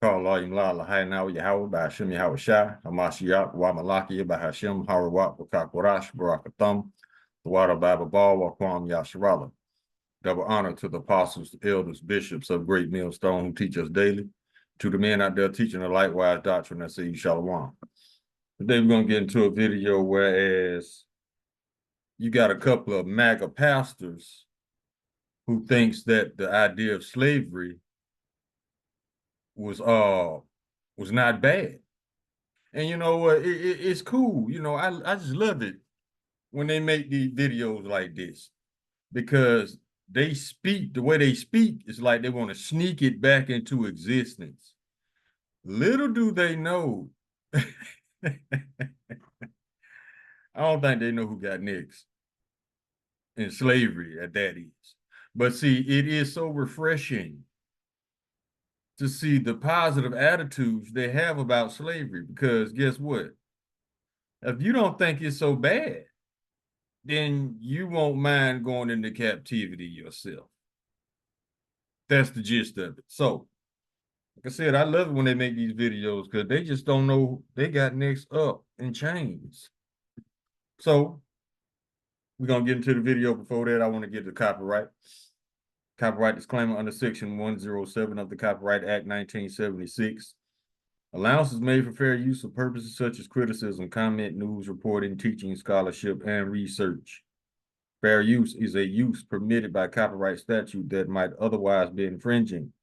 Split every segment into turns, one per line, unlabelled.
Call Allah Imla Lahaina Yahweh by Hashem Yahweh Shai, Hamashiach, Wamalaki by Hashem, Harawat, Wakakorash, Barakatham, the Water Bible Ball, Wakwam Yasharala. Double honor to the apostles, elders, bishops of Great Millstone who teach us daily, to the men out there teaching the likewise doctrine that say Shalom. Today we're going to get into a video whereas you got a couple of MAGA pastors who thinks that the idea of slavery was not bad. And you know what, it's cool. You know, I just love it when they make these videos like this, because they speak, the way they speak is like they want to sneak it back into existence. Little do they know, I don't think they know who got next in slavery at that is. But see, it is so refreshing to see the positive attitudes they have about slavery, because guess what? If you don't think it's so bad, then you won't mind going into captivity yourself. That's the gist of it. So, like I said, I love it when they make these videos because they just don't know they got next up in chains. So, we're going to get into the video. Before that, I want to get the copyright. Copyright disclaimer under Section 107 of the Copyright Act 1976. Allowance is made for fair use of purposes such as criticism, comment, news, reporting, teaching, scholarship, and research. Fair use is a use permitted by copyright statute that might otherwise be infringing.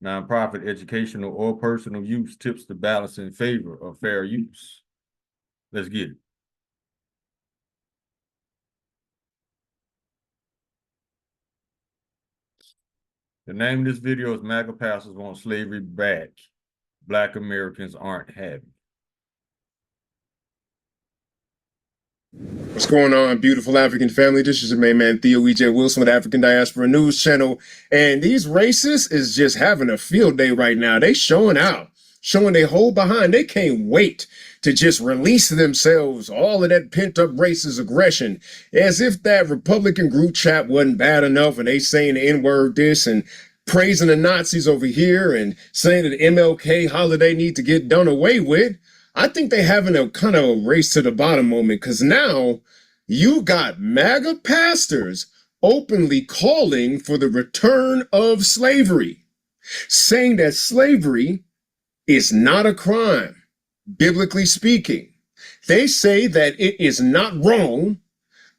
Nonprofit, educational, or personal use tips the balance in favor of fair use. Let's get it. The name of this video is MAGA Pastors Want Slavery Back. Black Americans Aren't Happy.
What's going on, beautiful African family? This is your main man, Theo E.J. Wilson with African Diaspora News Channel. And these racists is just having a field day right now. They showing out, showing they hold behind. They can't wait to just release themselves, all of that pent-up racist aggression, as if that Republican group chat wasn't bad enough and they saying the N-word this and praising the Nazis over here and saying that MLK holiday need to get done away with. I think they having a kind of a race to the bottom moment, because now you got MAGA pastors openly calling for the return of slavery, saying that slavery is not a crime, biblically speaking. They say that it is not wrong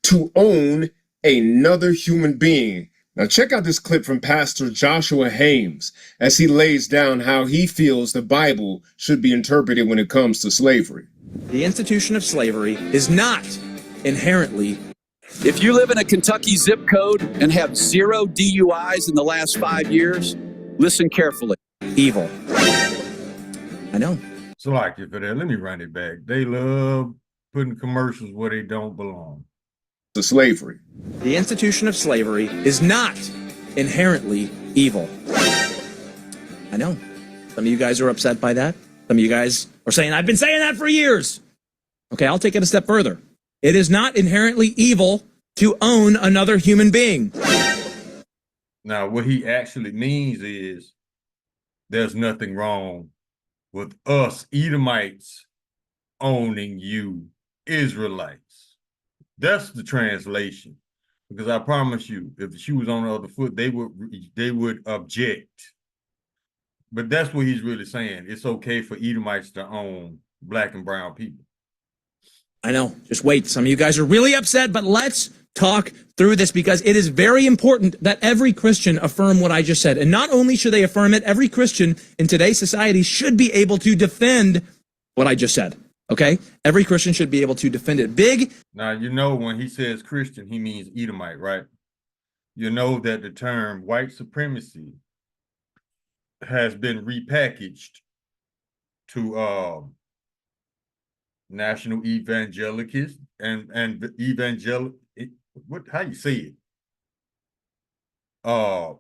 to own another human being. Now check out this clip from Pastor Joshua Hames as he lays down how he feels the Bible should be interpreted when it comes to slavery.
The institution of slavery is not inherently.
If you live in a Kentucky zip code and have 0 DUIs in the last 5 years, listen carefully.
Evil. I know.
So like it for that, let me run it back. They love putting commercials where they don't belong.
To slavery.
The institution of slavery is not inherently evil. I know. Some of you guys are upset by that. Some of you guys are saying, I've been saying that for years. Okay, I'll take it a step further. It is not inherently evil to own another human being.
Now, what he actually means is there's nothing wrong with us Edomites owning you Israelites. That's the translation, because I promise you, if the shoe was on the other foot, they would object. But that's what he's really saying. It's okay for Edomites to own black and brown people.
I know. Just wait. Some of you guys are really upset, but let's talk through this, because it is very important that every Christian affirm what I just said. And not only should they affirm it, every Christian in today's society should be able to defend what I just said. Okay? Every Christian should be able to defend it. Big.
Now, you know, when he says Christian, he means Edomite, right? You know that the term white supremacy has been repackaged to national evangelicals and evangelical, what, how you say it?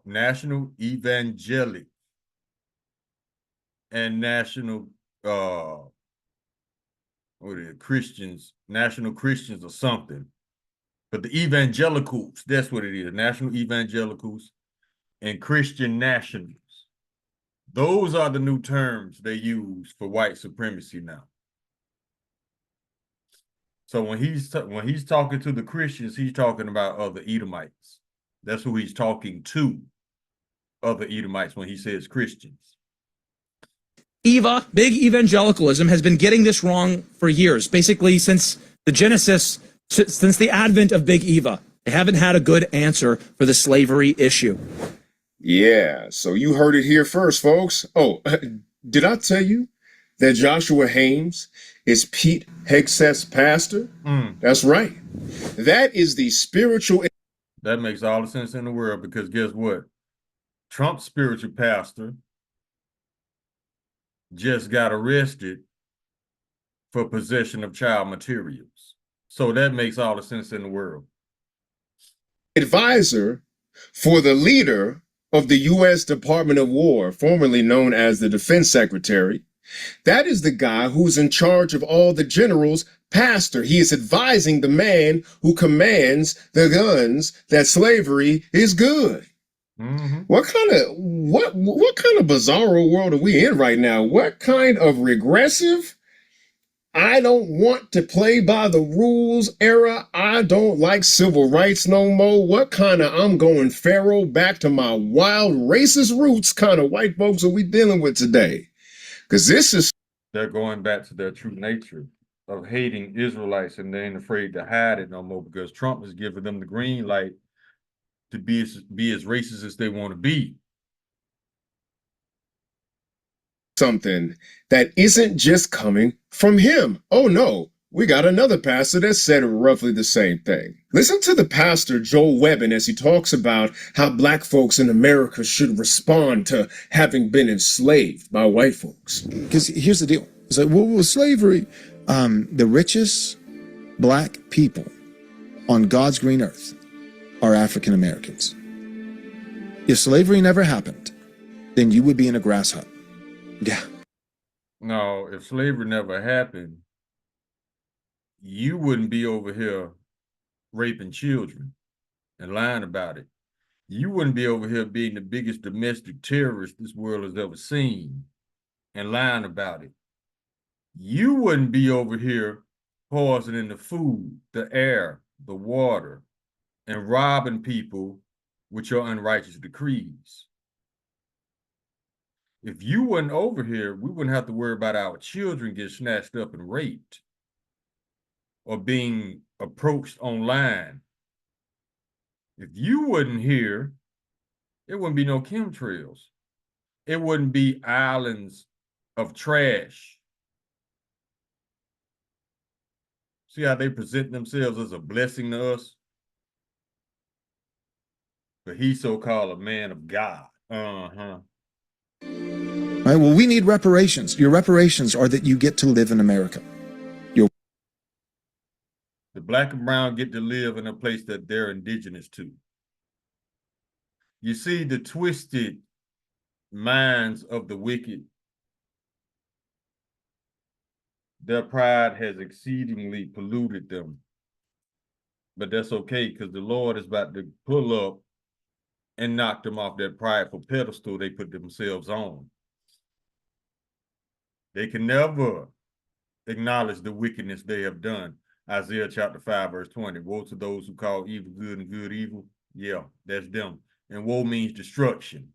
National evangelic and national what are Christians, national Christians or something. But the evangelicals, that's what it is, national evangelicals and Christian nationals. Those are the new terms they use for white supremacy now. So when he's talking to the Christians, he's talking about other Edomites. That's who he's talking to, other Edomites, when he says Christians.
Eva, big evangelicalism, has been getting this wrong for years, basically since the Genesis, since the advent of Big Eva. They haven't had a good answer for the slavery issue.
Yeah, so you heard it here first, folks. Oh, did I tell you that Joshua Haynes is Pete Hegseth's pastor? That's right. That is the spiritual.
That makes all the sense in the world, because guess what? Trump's spiritual pastor just got arrested for possession of child materials. So that makes all the sense in the world.
Advisor for the leader of the U.S. Department of War, formerly known as the Defense Secretary. That is the guy who's in charge of all the generals. Pastor, he is advising the man who commands the guns that slavery is good. What kind of bizarro world are we in right now? What kind of regressive, I don't want to play by the rules era? I don't like civil rights no more. What kind of I'm going pharaoh back to my wild racist roots kind of white folks are we dealing with today? Because this is.
They're going back to their true nature of hating Israelites, and they ain't afraid to hide it no more, because Trump is giving them the green light to be as racist as they want to be.
Something that isn't just coming from him. Oh no, we got another pastor that said roughly the same thing. Listen to the pastor Joel Webbin as he talks about how black folks in America should respond to having been enslaved by white folks.
Because here's the deal. It's like, well, with slavery, the richest black people on God's green earth are African Americans. If slavery never happened, then you would be in a grass hut. Yeah.
No, if slavery never happened, you wouldn't be over here raping children and lying about it. You wouldn't be over here being the biggest domestic terrorist this world has ever seen and lying about it. You wouldn't be over here poisoning the food, the air, the water, and robbing people with your unrighteous decrees. If you wasn't over here, we wouldn't have to worry about our children getting snatched up and raped or being approached online. If you wasn't here, it wouldn't be no chemtrails. It wouldn't be islands of trash. See how they present themselves as a blessing to us? But he's so-called a man of God.
Right? Well, we need reparations. Your reparations are that you get to live in America.
The black and brown get to live in a place that they're indigenous to. You see, the twisted minds of the wicked, their pride has exceedingly polluted them. But that's okay, because the Lord is about to pull up and knock them off that prideful pedestal they put themselves on. They can never acknowledge the wickedness they have done. Isaiah chapter 5, verse 20. Woe to those who call evil good and good evil. Yeah, that's them. And woe means destruction,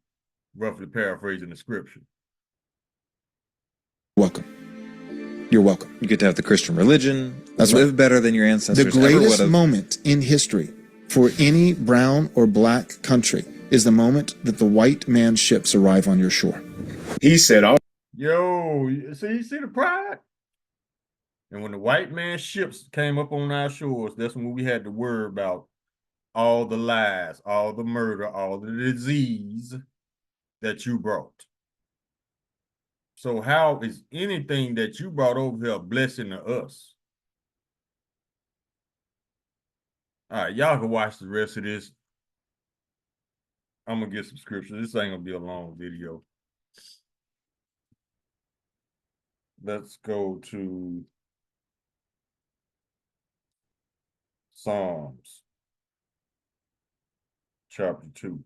roughly paraphrasing the scripture.
Welcome. You're welcome.
You get to have the Christian religion.
That's
live
right.
better than your ancestors.
The greatest moment in history for any brown or black country is the moment that the white man's ships arrive on your shore.
He said, "Oh,
Yo, see the pride? And when the white man's ships came up on our shores, that's when we had to worry about all the lies, all the murder, all the disease that you brought. So how is anything that you brought over here a blessing to us? All right, y'all can watch the rest of this. I'm going to get some scripture. This ain't going to be a long video. Let's go to Psalms chapter 2.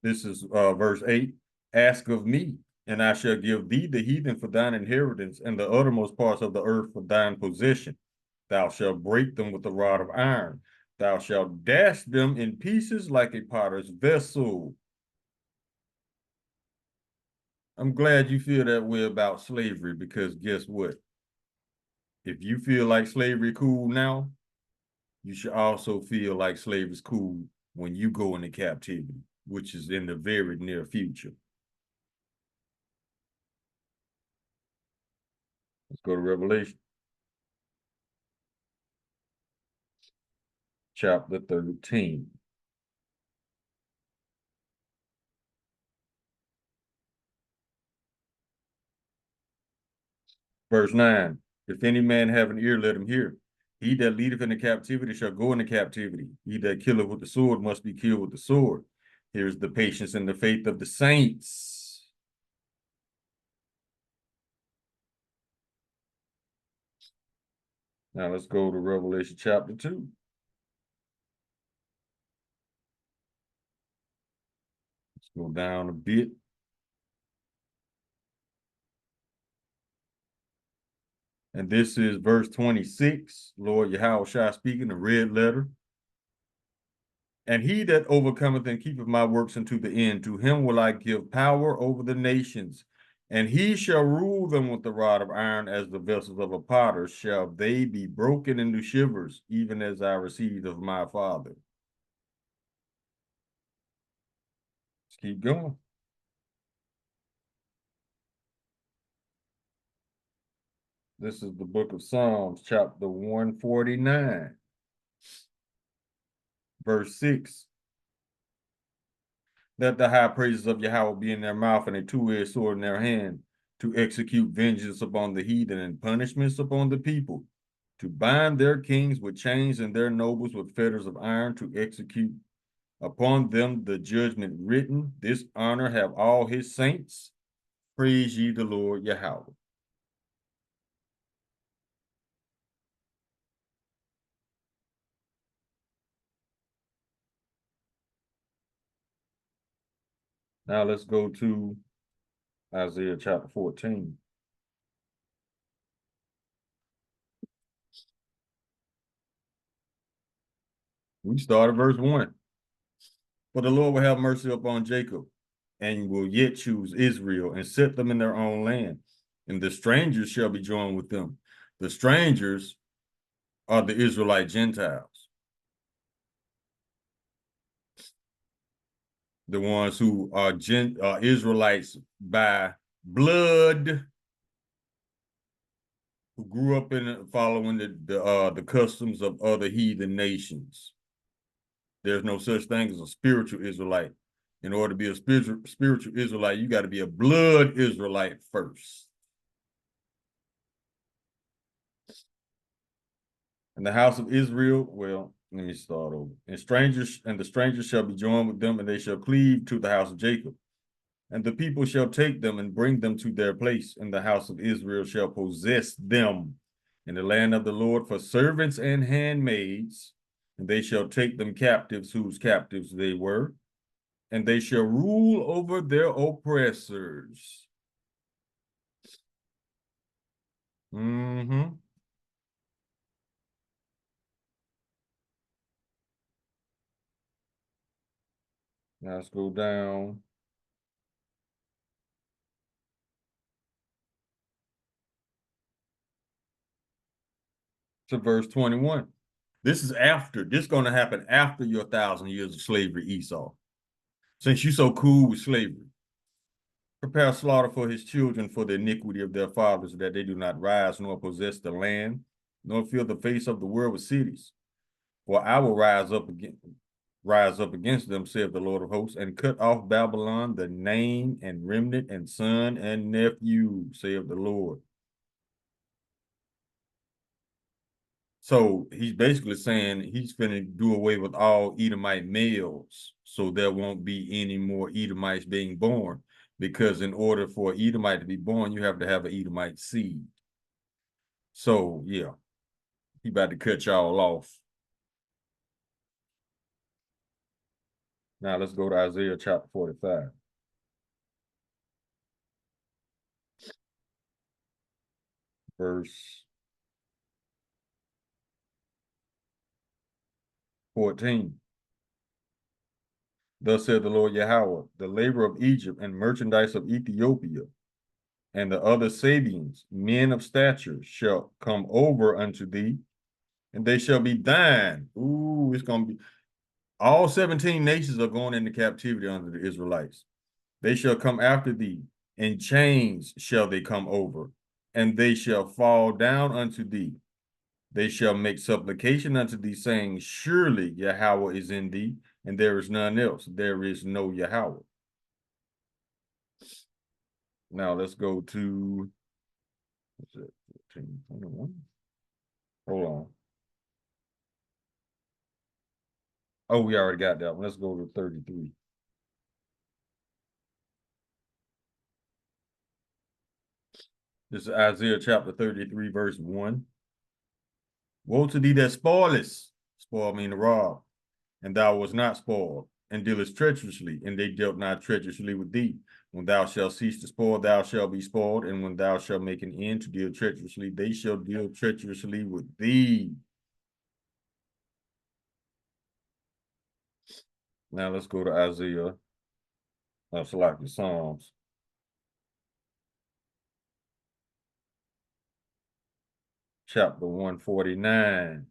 This is verse 8. Ask of me, and I shall give thee the heathen for thine inheritance, and the uttermost parts of the earth for thine possession. Thou shalt break them with a rod of iron. Thou shalt dash them in pieces like a potter's vessel. I'm glad you feel that way about slavery, because guess what? If you feel like slavery cool now, you should also feel like slavery is cool when you go into captivity, which is in the very near future. Let's go to Revelation. Chapter 13. Verse 9. If any man have an ear, let him hear. He that leadeth into captivity shall go into captivity. He that killeth with the sword must be killed with the sword. Here's the patience and the faith of the saints. Now let's go to Revelation chapter 2. Let's go down a bit. And this is verse 26, Lord Yahushua speaking, the red letter. And he that overcometh and keepeth my works unto the end, to him will I give power over the nations, and he shall rule them with the rod of iron, as the vessels of a potter shall they be broken into shivers, even as I received of my Father. Let's keep going. This is the book of Psalms, chapter 149, verse 6. Let the high praises of Yahweh be in their mouth, and a two-edged sword in their hand, to execute vengeance upon the heathen and punishments upon the people, to bind their kings with chains and their nobles with fetters of iron, to execute upon them the judgment written. This honor have all his saints. Praise ye the Lord Yahweh. Now let's go to Isaiah chapter 14. We start at verse 1. For the Lord will have mercy upon Jacob, and will yet choose Israel, and set them in their own land. And the strangers shall be joined with them. The strangers are the Israelite Gentiles, the ones who are Israelites by blood, who grew up in following the customs of other heathen nations. There's no such thing as a spiritual Israelite. In order to be a spiritual Israelite, you got to be a blood Israelite first. And the house of Israel, well, let me start over. And the strangers shall be joined with them, and they shall cleave to the house of Jacob. And the people shall take them and bring them to their place, and the house of Israel shall possess them in the land of the Lord for servants and handmaids. And they shall take them captives, whose captives they were, and they shall rule over their oppressors. Mm-hmm. Now let's go down to verse 21. This is going to happen after your 1,000 years of slavery, Esau. Since you're so cool with slavery, prepare slaughter for his children for the iniquity of their fathers, that they do not rise nor possess the land, nor fill the face of the world with cities. For I will rise up against them, saith the Lord of hosts, and cut off Babylon, the name and remnant and son and nephew, saith the Lord. So he's basically saying he's finna do away with all Edomite males, so there won't be any more Edomites being born. Because in order for an Edomite to be born, you have to have an Edomite seed. So yeah, he about to cut y'all off. Now let's go to Isaiah chapter 45. Verse 14. Thus said the Lord Yahweh, the labor of Egypt and merchandise of Ethiopia, and the other Sabians, men of stature, shall come over unto thee, and they shall be thine. Ooh, it's going to be, all 17 nations are going into captivity under the Israelites. They shall come after thee, in chains shall they come over, and they shall fall down unto thee. They shall make supplication unto thee, saying, surely Yahweh is in thee, and there is none else. There is no Yahweh. Now let's go to, what's it, 14, 21? Hold on. Oh, we already got that one. Let's go to 33. This is Isaiah chapter 33, verse 1. Woe to thee that spoilest, spoil mean to rob, and thou wast not spoiled, and dealest treacherously, and they dealt not treacherously with thee. When thou shalt cease to spoil, thou shalt be spoiled, and when thou shalt make an end to deal treacherously, they shall deal treacherously with thee. Now let's go to Isaiah, select the Psalms. Chapter 149.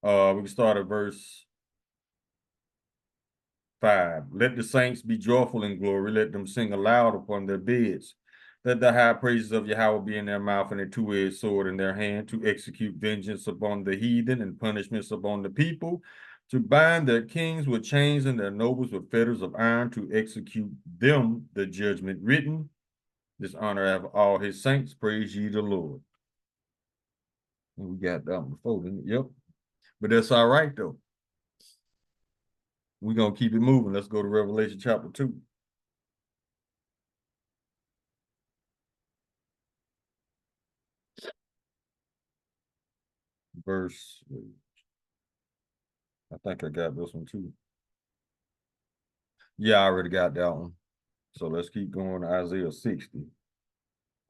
We can start at verse 5. Let the saints be joyful in glory. Let them sing aloud upon their beds. Let the high praises of Yahweh be in their mouth and a two-edged sword in their hand, to execute vengeance upon the heathen and punishments upon the people, to bind their kings with chains and their nobles with fetters of iron, to execute them the judgment written. This honor have all his saints. Praise ye the Lord. We got that one before, didn't it? Yep. But that's all right, though. We're going to keep it moving. Let's go to Revelation chapter 2. Verse, I think I got this one too. Yeah, I already got that one. So let's keep going to Isaiah 60.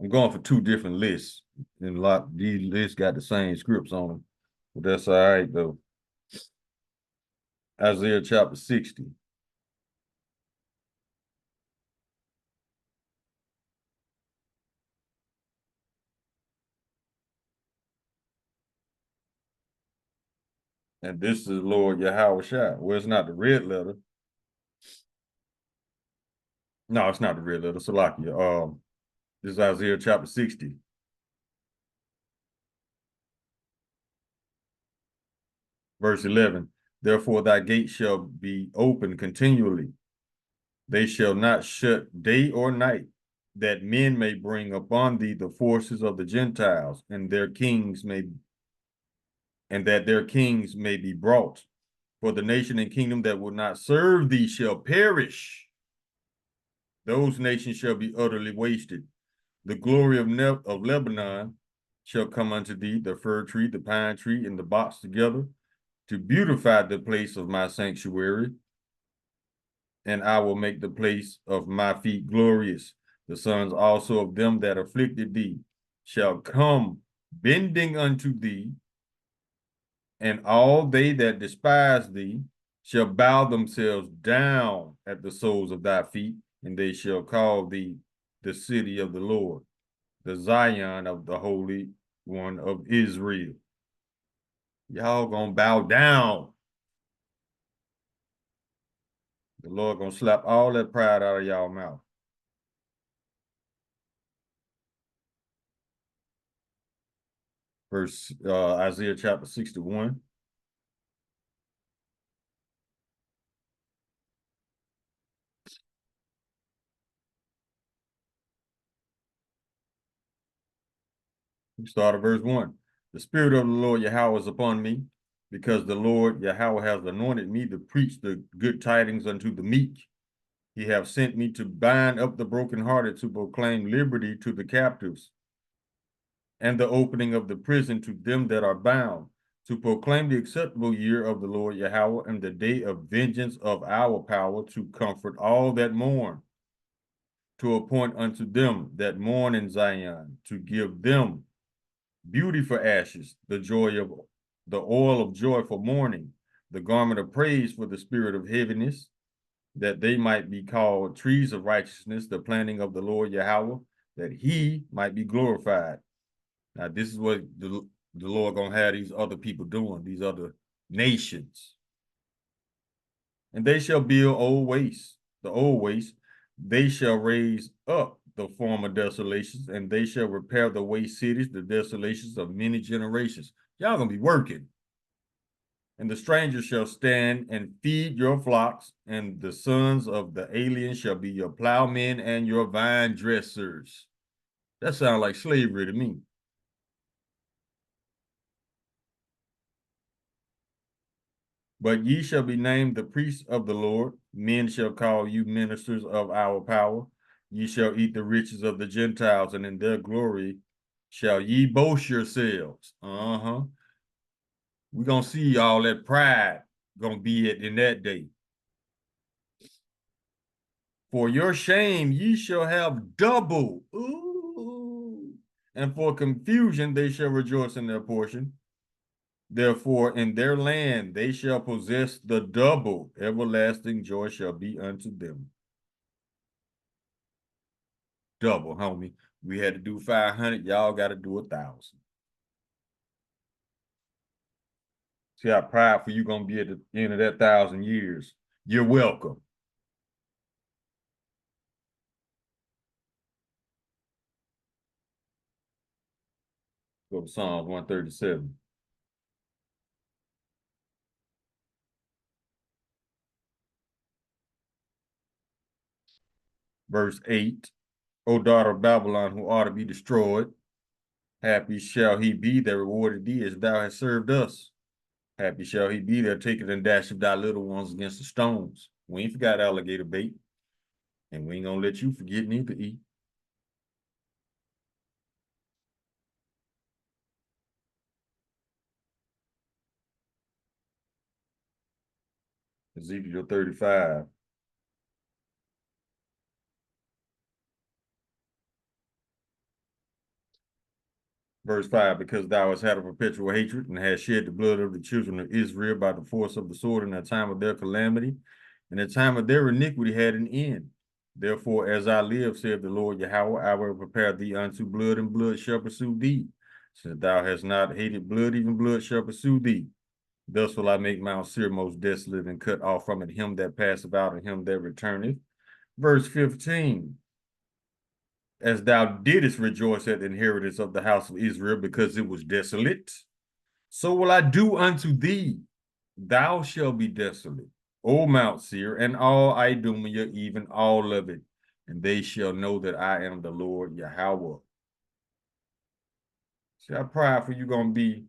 I'm going for two different lists, and a lot these lists got the same scripts on them, but that's all right though. Isaiah chapter 60. And this is Lord Yahweh Shai. Well, it's not the red letter. No, it's not the red letter. Salakia. This is Isaiah chapter 60. Verse 11. Therefore thy gate shall be open continually. They shall not shut day or night, that men may bring upon thee the forces of the Gentiles, and that their kings may be brought. For the nation and kingdom that will not serve thee shall perish. Those nations shall be utterly wasted. The glory of Lebanon shall come unto thee, the fir tree, the pine tree, and the box together, to beautify the place of my sanctuary. And I will make the place of my feet glorious. The sons also of them that afflicted thee shall come bending unto thee, and all they that despise thee shall bow themselves down at the soles of thy feet, and they shall call thee the city of the Lord, the Zion of the Holy One of Israel. Y'all gonna bow down. The Lord gonna slap all that pride out of y'all mouth. Verse Isaiah chapter 61. We start at verse 1. The Spirit of the Lord Yahweh is upon me, because the Lord Yahweh has anointed me to preach the good tidings unto the meek. He have sent me to bind up the brokenhearted, to proclaim liberty to the captives, and the opening of the prison to them that are bound, to proclaim the acceptable year of the Lord Yahweh, and the day of vengeance of our power, to comfort all that mourn, to appoint unto them that mourn in Zion, to give them beauty for ashes, the oil of joy for mourning, the garment of praise for the spirit of heaviness, that they might be called trees of righteousness, the planting of the Lord Yahweh, that he might be glorified. Now, this is what the Lord gonna have these other people doing, these other nations. And they shall build the old waste. They shall raise up the former desolations, and they shall repair the waste cities, the desolations of many generations. Y'all gonna be working. And the stranger shall stand and feed your flocks, and the sons of the alien shall be your plowmen and your vine dressers. That sounds like slavery to me. But ye shall be named the priests of the Lord. Men shall call you ministers of our power. Ye shall eat the riches of the Gentiles, and in their glory shall ye boast yourselves. We're going to see all that pride going to be in that day. For your shame ye shall have double. Ooh. And for confusion they shall rejoice in their portion. Therefore, in their land they shall possess the double. Everlasting joy shall be unto them. Double, homie. We had to do 500. Y'all got to do 1,000. See how prideful you going to be at the end of that 1,000 years. You're welcome. Go to Psalms 137. Verse 8. O daughter of Babylon, who ought to be destroyed, happy shall he be that rewarded thee as thou hast served us. Happy shall he be that taketh and dasheth thy little ones against the stones. We ain't forgot alligator bait. And we ain't gonna let you forget neither eat. Ezekiel 35. Verse 5, because thou hast had a perpetual hatred and hast shed the blood of the children of Israel by the force of the sword in the time of their calamity, and the time of their iniquity had an end. Therefore, as I live, saith the Lord Yahweh, I will prepare thee unto blood, and blood shall pursue thee. Since thou hast not hated blood, even blood shall pursue thee. Thus will I make Mount Seir most desolate, and cut off from it him that passeth out, and him that returneth. Verse 15. As thou didst rejoice at the inheritance of the house of Israel, because it was desolate, so will I do unto thee. Thou shalt be desolate, O Mount Seir, and all Idumea, even all of it, and they shall know that I am the Lord Yahweh. See how prideful you're going to be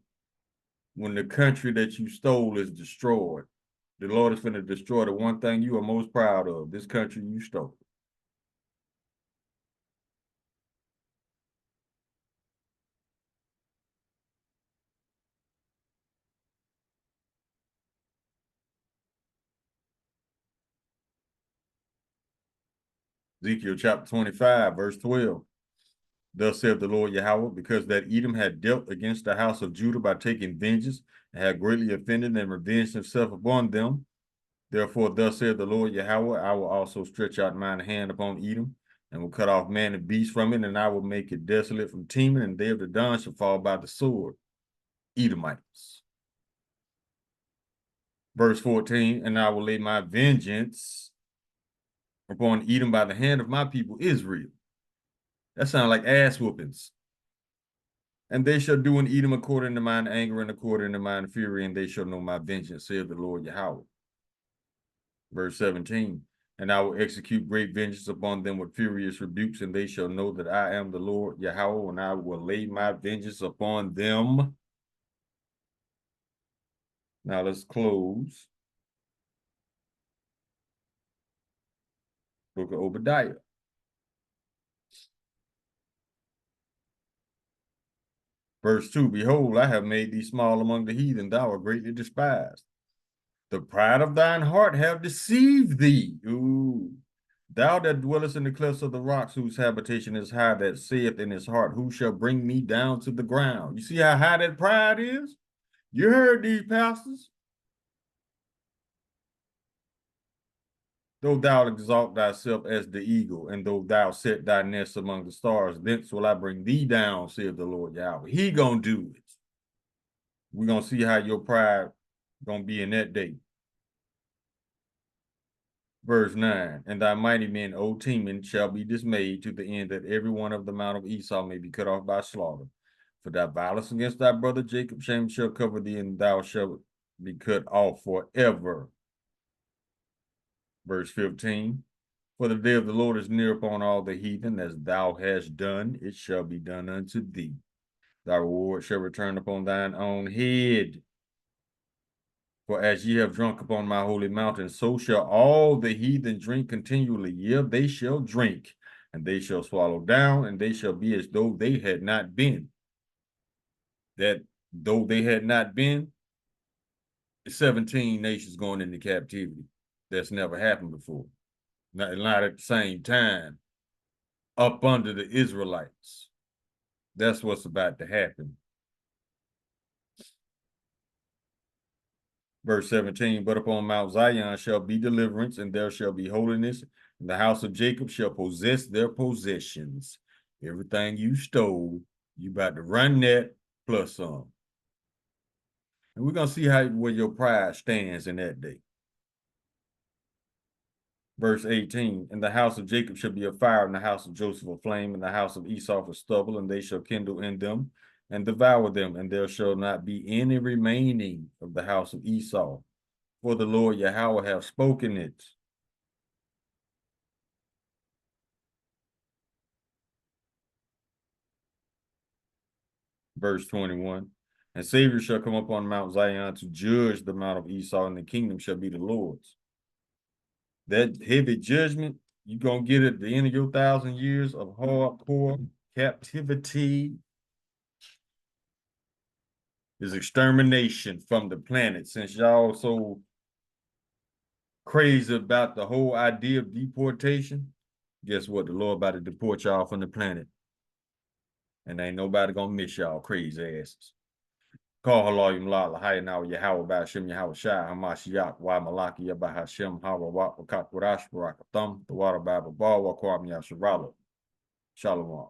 when the country that you stole is destroyed. The Lord is going to destroy the one thing you are most proud of, this country you stole. Ezekiel chapter 25, verse 12. Thus saith the Lord Yahweh, because that Edom had dealt against the house of Judah by taking vengeance, and had greatly offended and revenged himself upon them. Therefore, thus saith the Lord Yahweh, I will also stretch out mine hand upon Edom, and will cut off man and beast from it, and I will make it desolate from Teman, and they of the Don shall fall by the sword. Edomites. Verse 14, and I will lay my vengeance upon Edom by the hand of my people Israel. That sounds like ass whoopings. And they shall do in Edom according to mine anger and according to mine fury, and they shall know my vengeance, saith the Lord Yahweh. Verse 17, and I will execute great vengeance upon them with furious rebukes, and they shall know that I am the Lord Yahweh, and I will lay my vengeance upon them. Now let's close. Book of Obadiah. Verse 2, behold, I have made thee small among the heathen, thou art greatly despised. The pride of thine heart have deceived thee. Ooh. Thou that dwellest in the clefts of the rocks, whose habitation is high, that saith in his heart, who shall bring me down to the ground? You see how high that pride is? You heard these pastors. Though thou exalt thyself as the eagle, and though thou set thy nest among the stars, thence will I bring thee down, saith the Lord Yahweh. He gonna do it. We're gonna see how your pride gonna be in that day. Verse 9, and thy mighty men, O Teman, shall be dismayed to the end that every one of the mount of Esau may be cut off by slaughter. For thy violence against thy brother Jacob, shame shall cover thee, and thou shalt be cut off forever. Verse 15, for the day of the Lord is near upon all the heathen, as thou hast done, it shall be done unto thee. Thy reward shall return upon thine own head. For as ye have drunk upon my holy mountain, so shall all the heathen drink continually. Yea, they shall drink, and they shall swallow down, and they shall be as though they had not been. That though they had not been, 17 nations going into captivity. That's never happened before. Not at the same time, up under the Israelites. That's what's about to happen. Verse 17, but upon Mount Zion shall be deliverance, and there shall be holiness, and the house of Jacob shall possess their possessions. Everything you stole, you about to run that plus some. And we're going to see where your pride stands in that day. Verse 18, and the house of Jacob shall be a fire, and the house of Joseph a flame, and the house of Esau a stubble, and they shall kindle in them and devour them, and there shall not be any remaining of the house of Esau. For the Lord Yahweh hath spoken it. Verse 21, and Savior shall come upon Mount Zion to judge the mount of Esau, and the kingdom shall be the Lord's. That heavy judgment, you're going to get at the end of your 1,000 years of hardcore captivity, is extermination from the planet. Since y'all so crazy about the whole idea of deportation, guess what? The Lord about to deport y'all from the planet. And ain't nobody gonna miss y'all crazy asses. Call Halayim Lala, Hayanaw Yahweh Bashim Yahweh Shai, Hamashiach, Wa Malaki Yabah Hashem, Hawa Wak Wakak Warash Barakathum, the water Bible Ball, Wakwam Yasharala. Shalom.